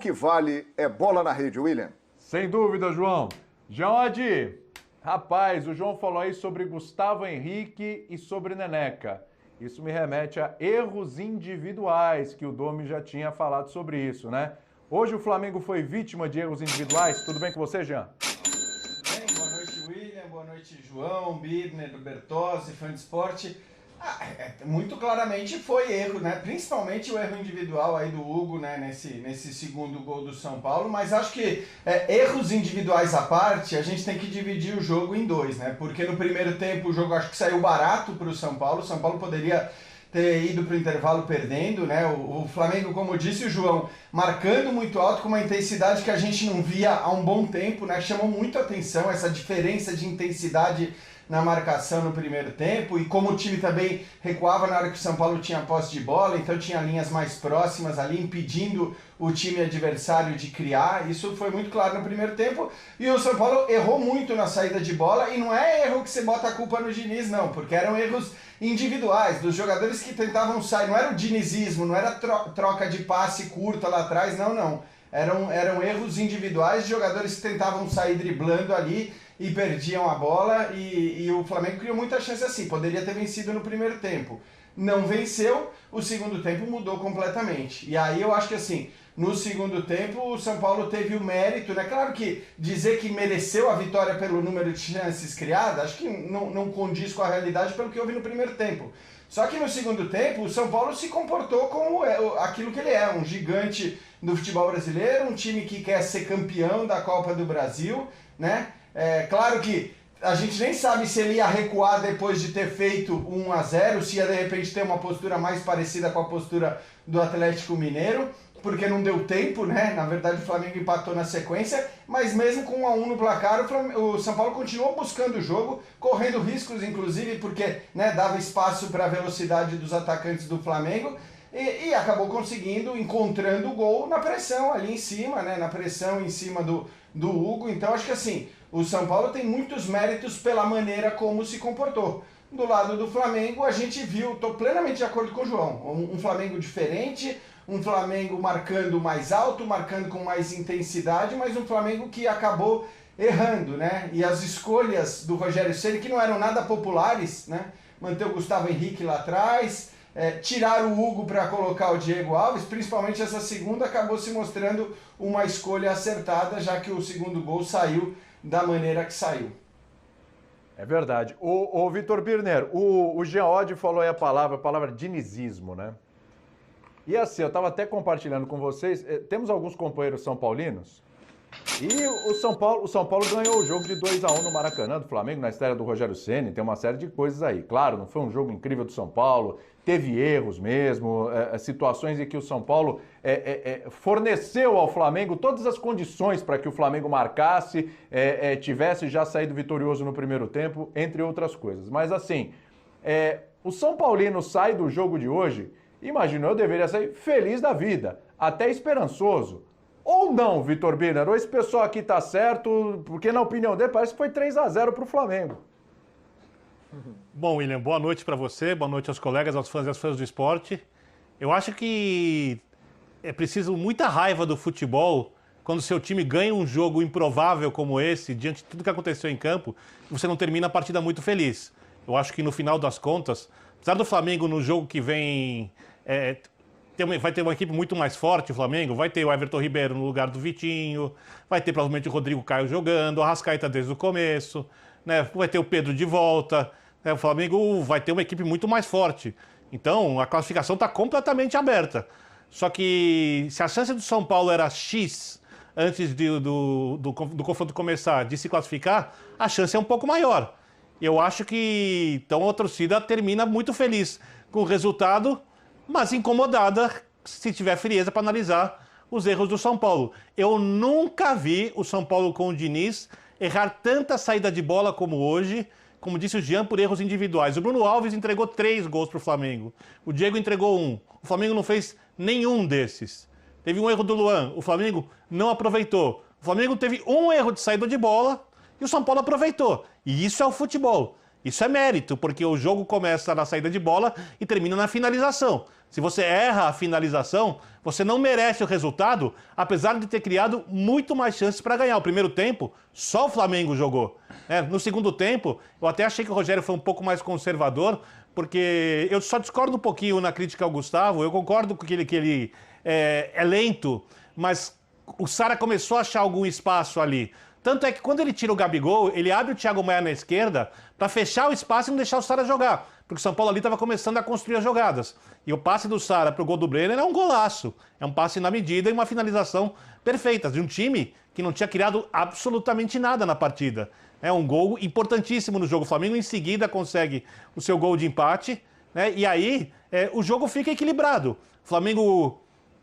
que vale é bola na rede, William? Sem dúvida, João. Geode, rapaz, o João falou aí sobre Gustavo Henrique e sobre Neneca. Isso me remete a erros individuais, que o Domi já tinha falado sobre isso, né? Hoje o Flamengo foi vítima de erros individuais. Tudo bem com você, Jean? Bem, boa noite, William. Boa noite, João, Birner, Bertozzi, fã de esporte. Muito claramente foi erro, né? Principalmente o erro individual aí do Hugo, né? Nesse segundo gol do São Paulo. Mas acho que erros individuais à parte, a gente tem que dividir o jogo em dois, né? Porque no primeiro tempo o jogo acho que saiu barato para o São Paulo. O São Paulo poderia ter ido para o intervalo perdendo, né? O Flamengo, como disse o João, marcando muito alto com uma intensidade que a gente não via há um bom tempo, né? Chamou muito a atenção essa diferença de intensidade na marcação no primeiro tempo, e como o time também recuava na hora que o São Paulo tinha posse de bola, então tinha linhas mais próximas ali, impedindo o time adversário de criar. Isso foi muito claro no primeiro tempo, e o São Paulo errou muito na saída de bola, e não é erro que você bota a culpa no Diniz, não, porque eram erros individuais, dos jogadores que tentavam sair, não era o dinizismo, não era troca de passe curta lá atrás, não. Eram erros individuais de jogadores que tentavam sair driblando ali e perdiam a bola, e o Flamengo criou muita chance assim, poderia ter vencido no primeiro tempo. Não venceu, o segundo tempo mudou completamente. E aí eu acho que assim, no segundo tempo o São Paulo teve o mérito, né? Claro que dizer que mereceu a vitória pelo número de chances criadas, acho que não condiz com a realidade pelo que houve no primeiro tempo. Só que no segundo tempo o São Paulo se comportou como aquilo que ele é, um gigante do futebol brasileiro, um time que quer ser campeão da Copa do Brasil, né? Claro que a gente nem sabe se ele ia recuar depois de ter feito 1-0, se ia de repente ter uma postura mais parecida com a postura do Atlético Mineiro, porque não deu tempo, né? Na verdade o Flamengo empatou na sequência, mas mesmo com 1-1 no placar, o São Paulo continuou buscando o jogo, correndo riscos inclusive, porque, né, dava espaço para a velocidade dos atacantes do Flamengo, e acabou conseguindo, encontrando o gol na pressão ali em cima, né? Na pressão em cima do Hugo. Então acho que assim, o São Paulo tem muitos méritos pela maneira como se comportou. Do lado do Flamengo, a gente viu, estou plenamente de acordo com o João, um Flamengo diferente, um Flamengo marcando mais alto, marcando com mais intensidade, mas um Flamengo que acabou errando, né? E as escolhas do Rogério Ceni, que não eram nada populares, né? Manter o Gustavo Henrique lá atrás, tirar o Hugo para colocar o Diego Alves, principalmente essa segunda, acabou se mostrando uma escolha acertada, já que o segundo gol saiu da maneira que saiu. É verdade. O Vitor Birner, o Geode falou aí a palavra dinizismo, né? E assim, eu estava até compartilhando com vocês, temos alguns companheiros são paulinos, e o São Paulo ganhou o jogo de 2-1 no Maracanã do Flamengo, na estreia do Rogério Ceni, tem uma série de coisas aí. Claro, não foi um jogo incrível do São Paulo, teve erros mesmo, situações em que o São Paulo forneceu ao Flamengo todas as condições para que o Flamengo marcasse, tivesse já saído vitorioso no primeiro tempo, entre outras coisas. Mas assim, o São Paulino sai do jogo de hoje, imagino, eu deveria sair feliz da vida, até esperançoso. Ou não, Vitor Birner, ou esse pessoal aqui tá certo, porque na opinião dele parece que foi 3-0 pro Flamengo. Bom, William, boa noite para você, boa noite aos colegas, aos fãs e às fãs do esporte. Eu acho que é preciso muita raiva do futebol quando seu time ganha um jogo improvável como esse, diante de tudo que aconteceu em campo, e você não termina a partida muito feliz. Eu acho que no final das contas, apesar do Flamengo no jogo que vem... vai ter uma equipe muito mais forte, o Flamengo, vai ter o Everton Ribeiro no lugar do Vitinho, vai ter provavelmente o Rodrigo Caio jogando, o Arrascaeta desde o começo, né? Vai ter o Pedro de volta, né? O Flamengo vai ter uma equipe muito mais forte. Então, a classificação está completamente aberta. Só que se a chance do São Paulo era X antes do confronto começar, de se classificar, a chance é um pouco maior. Eu acho que então a torcida termina muito feliz com o resultado, mas incomodada se tiver frieza para analisar os erros do São Paulo. Eu nunca vi o São Paulo com o Diniz errar tanta saída de bola como hoje, como disse o Jean, por erros individuais. O Bruno Alves entregou 3 gols para o Flamengo, o Diego entregou 1. O Flamengo não fez nenhum desses. Teve um erro do Luan, o Flamengo não aproveitou. O Flamengo teve um erro de saída de bola e o São Paulo aproveitou. E isso é o futebol. Isso é mérito, porque o jogo começa na saída de bola e termina na finalização. Se você erra a finalização, você não merece o resultado, apesar de ter criado muito mais chances para ganhar. O primeiro tempo, só o Flamengo jogou. No segundo tempo, eu até achei que o Rogério foi um pouco mais conservador, porque eu só discordo um pouquinho na crítica ao Gustavo. Eu concordo com que ele é lento, mas o Sara começou a achar algum espaço ali. Tanto é que quando ele tira o Gabigol, ele abre o Thiago Maia na esquerda para fechar o espaço e não deixar o Sara jogar. Porque o São Paulo ali estava começando a construir as jogadas. E o passe do Sara para o gol do Brenner é um golaço. É um passe na medida e uma finalização perfeita de um time que não tinha criado absolutamente nada na partida. É um gol importantíssimo no jogo. O Flamengo em seguida consegue o seu gol de empate, né? E aí o jogo fica equilibrado. O Flamengo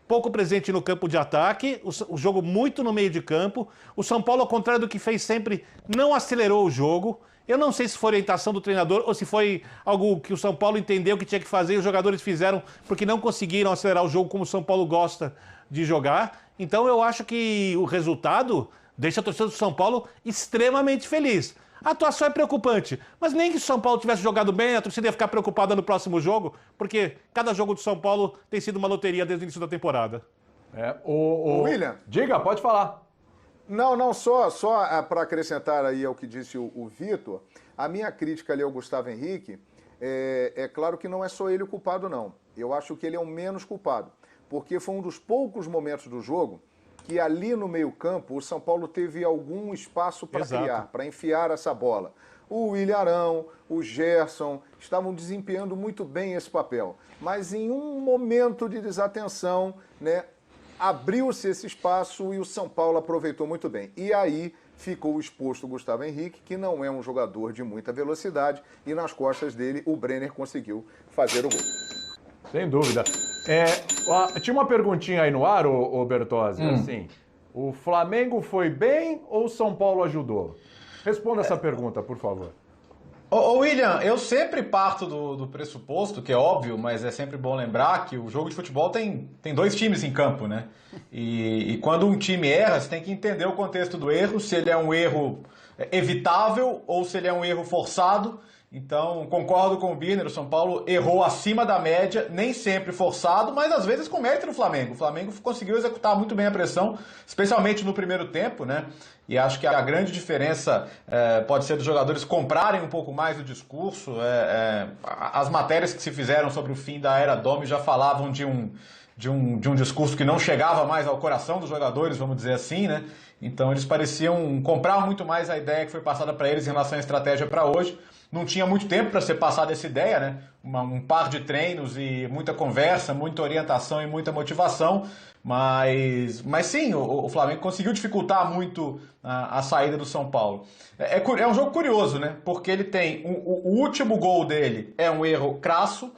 pouco presente no campo de ataque, o jogo muito no meio de campo. O São Paulo, ao contrário do que fez sempre, não acelerou o jogo. Eu não sei se foi orientação do treinador ou se foi algo que o São Paulo entendeu que tinha que fazer e os jogadores fizeram porque não conseguiram acelerar o jogo como o São Paulo gosta de jogar. Então eu acho que o resultado deixa a torcida do São Paulo extremamente feliz. A atuação é preocupante, mas nem que o São Paulo tivesse jogado bem, a torcida ia ficar preocupada no próximo jogo, porque cada jogo do São Paulo tem sido uma loteria desde o início da temporada. William. Diga, pode falar. Não, só para acrescentar aí ao que disse o Vitor, a minha crítica ali ao Gustavo Henrique, é claro que não é só ele o culpado, não. Eu acho que ele é o menos culpado, porque foi um dos poucos momentos do jogo que ali no meio-campo o São Paulo teve algum espaço para criar, para enfiar essa bola. O William Arão, o Gerson estavam desempenhando muito bem esse papel, mas em um momento de desatenção, né, abriu-se esse espaço e o São Paulo aproveitou muito bem. E aí ficou exposto o Gustavo Henrique, que não é um jogador de muita velocidade, e nas costas dele o Brenner conseguiu fazer o gol. Sem dúvida. Tinha uma perguntinha aí no ar, ô Bertozzi. Assim, o Flamengo foi bem ou o São Paulo ajudou? Responda essa pergunta, por favor. Ô William, eu sempre parto do pressuposto, que é óbvio, mas é sempre bom lembrar que o jogo de futebol tem dois times em campo, né? E quando um time erra, você tem que entender o contexto do erro, se ele é um erro evitável ou se ele é um erro forçado. Então, concordo com o Birner, o São Paulo errou acima da média, nem sempre forçado, mas às vezes com mérito no Flamengo. O Flamengo conseguiu executar muito bem a pressão, especialmente no primeiro tempo, né? E acho que a grande diferença pode ser dos jogadores comprarem um pouco mais o discurso. As matérias que se fizeram sobre o fim da era Domi já falavam de um discurso que não chegava mais ao coração dos jogadores, vamos dizer assim, né? Então eles pareciam comprar muito mais a ideia que foi passada para eles em relação à estratégia para hoje. Não tinha muito tempo para ser passada essa ideia, né? Um par de treinos e muita conversa, muita orientação e muita motivação. Mas sim, o Flamengo conseguiu dificultar muito a saída do São Paulo. É um jogo curioso, né? Porque ele tem o último gol dele é um erro crasso,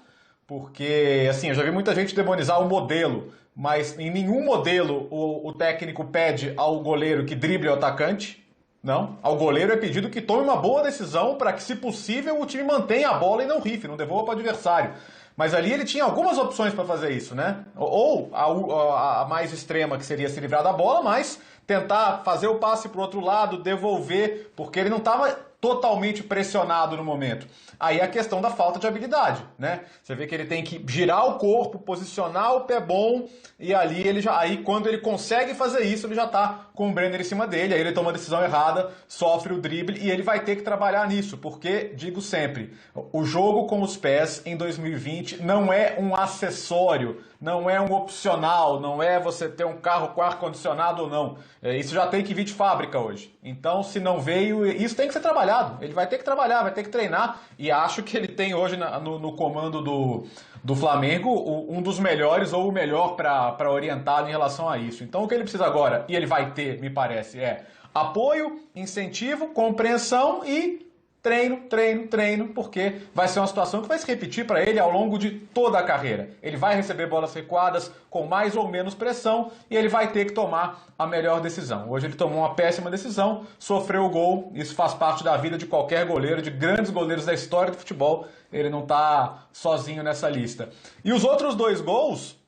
porque assim, eu já vi muita gente demonizar o modelo, mas em nenhum modelo o técnico pede ao goleiro que drible o atacante. Não, ao goleiro é pedido que tome uma boa decisão para que, se possível, o time mantenha a bola e não rife, não devolva para o adversário. Mas ali ele tinha algumas opções para fazer isso, né? Ou a mais extrema, que seria se livrar da bola, mas tentar fazer o passe para o outro lado, devolver, porque ele não estava totalmente pressionado no momento. Aí a questão da falta de habilidade, né? Você vê que ele tem que girar o corpo, posicionar o pé bom, e ali aí quando ele consegue fazer isso, ele já tá com o Brenner em cima dele, aí ele toma a decisão errada, sofre o drible, e ele vai ter que trabalhar nisso, porque, digo sempre, o jogo com os pés em 2020 não é um acessório, não é um opcional, não é você ter um carro com ar-condicionado ou não. Isso já tem que vir de fábrica hoje. Então, se não veio, isso tem que ser trabalhado. Ele vai ter que trabalhar, vai ter que treinar. E acho que ele tem hoje no comando do Flamengo um dos melhores ou o melhor para orientá-lo em relação a isso. Então, o que ele precisa agora, e ele vai ter, me parece, é apoio, incentivo, compreensão e treino, porque vai ser uma situação que vai se repetir para ele ao longo de toda a carreira. Ele vai receber bolas recuadas com mais ou menos pressão e ele vai ter que tomar a melhor decisão. Hoje ele tomou uma péssima decisão, sofreu o gol, isso faz parte da vida de qualquer goleiro, de grandes goleiros da história do futebol, ele não está sozinho nessa lista. E os outros dois gols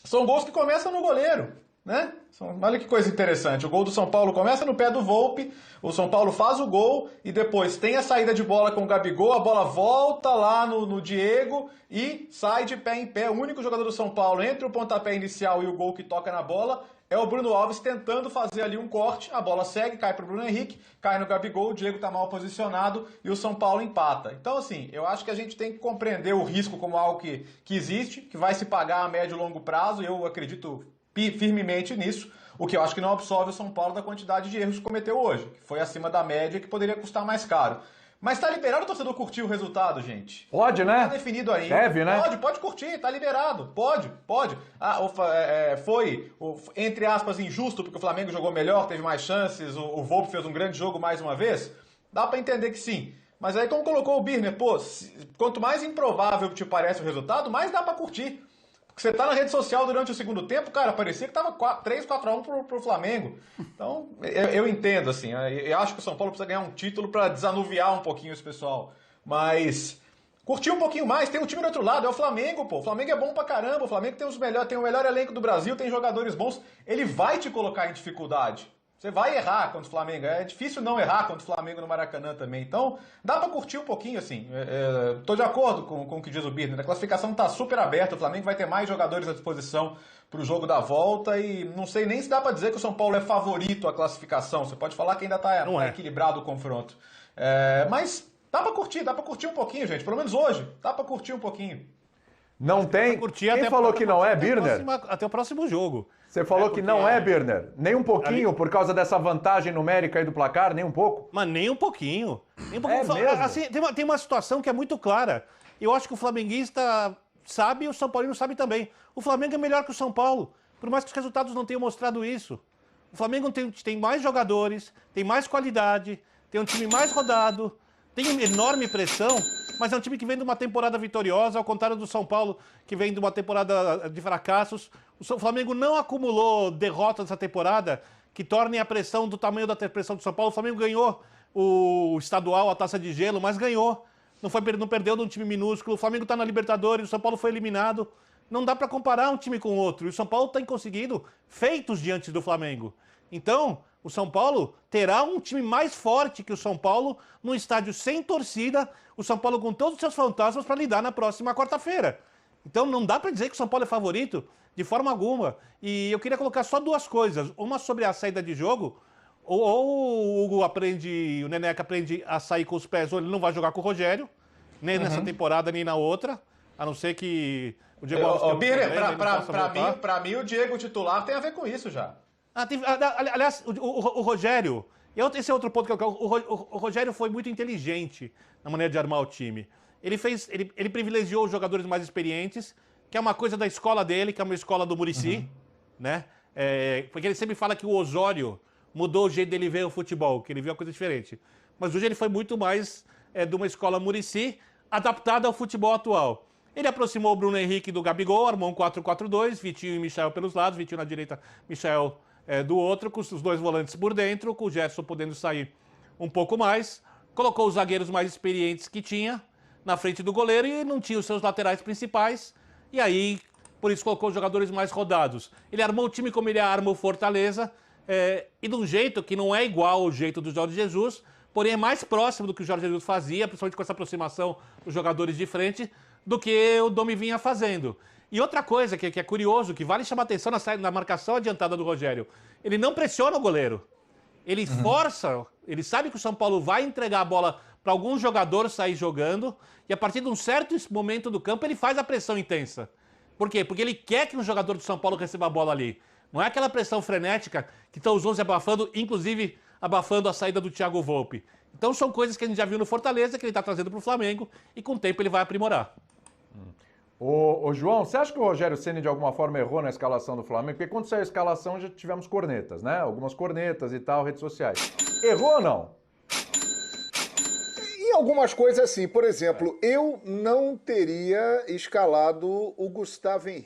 são gols que começam no goleiro. né? Olha que coisa interessante. O gol do São Paulo começa no pé do Volpi, o São Paulo faz o gol e depois tem a saída de bola com o Gabigol, a bola volta lá no Diego e sai de pé em pé. O único jogador do São Paulo entre o pontapé inicial e o gol que toca na bola é o Bruno Alves tentando fazer ali um corte, a bola segue, cai para o Bruno Henrique, cai no Gabigol, o Diego está mal posicionado e o São Paulo empata. Então, assim, eu acho que a gente tem que compreender o risco como algo que existe, que vai se pagar a médio e longo prazo, e eu acredito firmemente nisso, o que eu acho que não absolve o São Paulo da quantidade de erros que cometeu hoje, que foi acima da média e que poderia custar mais caro. Mas tá liberado o torcedor curtir o resultado, gente? Pode, né? Tá definido aí. Deve, né? Pode curtir, tá liberado. Pode. Foi, entre aspas, injusto, porque o Flamengo jogou melhor, teve mais chances, o Volpi fez um grande jogo mais uma vez. Dá pra entender que sim. Mas aí, como colocou o Birner, quanto mais improvável te parece o resultado, mais dá pra curtir. Porque você tá na rede social durante o segundo tempo, cara, parecia que tava 3-4-1 pro Flamengo. Então, eu entendo, assim, eu acho que o São Paulo precisa ganhar um título pra desanuviar um pouquinho esse pessoal. Mas curtir um pouquinho mais, tem um time do outro lado, é o Flamengo, pô. O Flamengo é bom pra caramba, o Flamengo tem o melhor elenco do Brasil, tem jogadores bons. Ele vai te colocar em dificuldade. Você vai errar contra o Flamengo. É difícil não errar contra o Flamengo no Maracanã também. Então, dá pra curtir um pouquinho, assim. Tô de acordo com o que diz o Birner. A classificação tá super aberta. O Flamengo vai ter mais jogadores à disposição pro jogo da volta. E não sei nem se dá pra dizer que o São Paulo é favorito à classificação. Você pode falar que ainda tá equilibrado o confronto. Mas dá pra curtir um pouquinho, gente. Pelo menos hoje, dá pra curtir um pouquinho. Não tem? Quem falou que não é, Birner? Até o próximo jogo. Você falou que não é, Birner? Nem um pouquinho por causa dessa vantagem numérica aí do placar? Nem um pouco? Mas nem um pouquinho. Nem um pouquinho. É mesmo? Assim, tem uma situação que é muito clara. Eu acho que o flamenguista sabe e o São Paulino sabe também. O Flamengo é melhor que o São Paulo, por mais que os resultados não tenham mostrado isso. O Flamengo tem mais jogadores, tem mais qualidade, tem um time mais rodado, tem enorme pressão, mas é um time que vem de uma temporada vitoriosa, ao contrário do São Paulo, que vem de uma temporada de fracassos. O Flamengo não acumulou derrotas nessa temporada que tornem a pressão do tamanho da pressão do São Paulo. O Flamengo ganhou o estadual, a Taça de Gelo, mas ganhou. Não perdeu de um time minúsculo. O Flamengo está na Libertadores, o São Paulo foi eliminado. Não dá para comparar um time com o outro. E o São Paulo tem conseguido feitos diante do Flamengo. Então, o São Paulo terá um time mais forte que o São Paulo num estádio sem torcida, o São Paulo com todos os seus fantasmas para lidar na próxima quarta-feira. Então não dá para dizer que o São Paulo é favorito de forma alguma. E eu queria colocar só duas coisas. Uma sobre a saída de jogo. Ou o Hugo o Neneca aprende a sair com os pés, ou ele não vai jogar com o Rogério, nem nessa temporada, nem na outra. A não ser que o Diego Alves... Pra mim, o Diego titular tem a ver com isso já. Aliás, o Rogério... Esse é outro ponto que eu quero. O Rogério foi muito inteligente na maneira de armar o time. Ele privilegiou os jogadores mais experientes, que é uma coisa da escola dele, que é uma escola do Muricy, né? Porque ele sempre fala que o Osório mudou o jeito dele ver o futebol, que ele viu uma coisa diferente. Mas hoje ele foi muito mais de uma escola Muricy, adaptada ao futebol atual. Ele aproximou o Bruno Henrique do Gabigol, armou um 4-4-2, Vitinho e Michel pelos lados, Vitinho na direita, Michel do outro, com os dois volantes por dentro, com o Gerson podendo sair um pouco mais. Colocou os zagueiros mais experientes que tinha na frente do goleiro e não tinha os seus laterais principais. E aí, por isso, colocou os jogadores mais rodados. Ele armou o time como ele arma o Fortaleza, e de um jeito que não é igual ao jeito do Jorge Jesus, porém é mais próximo do que o Jorge Jesus fazia, principalmente com essa aproximação dos jogadores de frente, do que o Domi vinha fazendo. E outra coisa que é curioso, que vale chamar atenção na marcação adiantada do Rogério, ele não pressiona o goleiro. Ele força, ele sabe que o São Paulo vai entregar a bola para algum jogador sair jogando, e a partir de um certo momento do campo ele faz a pressão intensa. Por quê? Porque ele quer que um jogador do São Paulo receba a bola ali. Não é aquela pressão frenética que estão os 11 abafando, inclusive abafando a saída do Thiago Volpi. Então são coisas que a gente já viu no Fortaleza, que ele está trazendo para o Flamengo, e com o tempo ele vai aprimorar. Ô João, você acha que o Rogério Ceni de alguma forma errou na escalação do Flamengo? Porque quando saiu a escalação já tivemos cornetas, né? Algumas cornetas e tal, redes sociais. Errou ou não? Em algumas coisas assim, por exemplo, eu não teria escalado o Gustavo Henrique.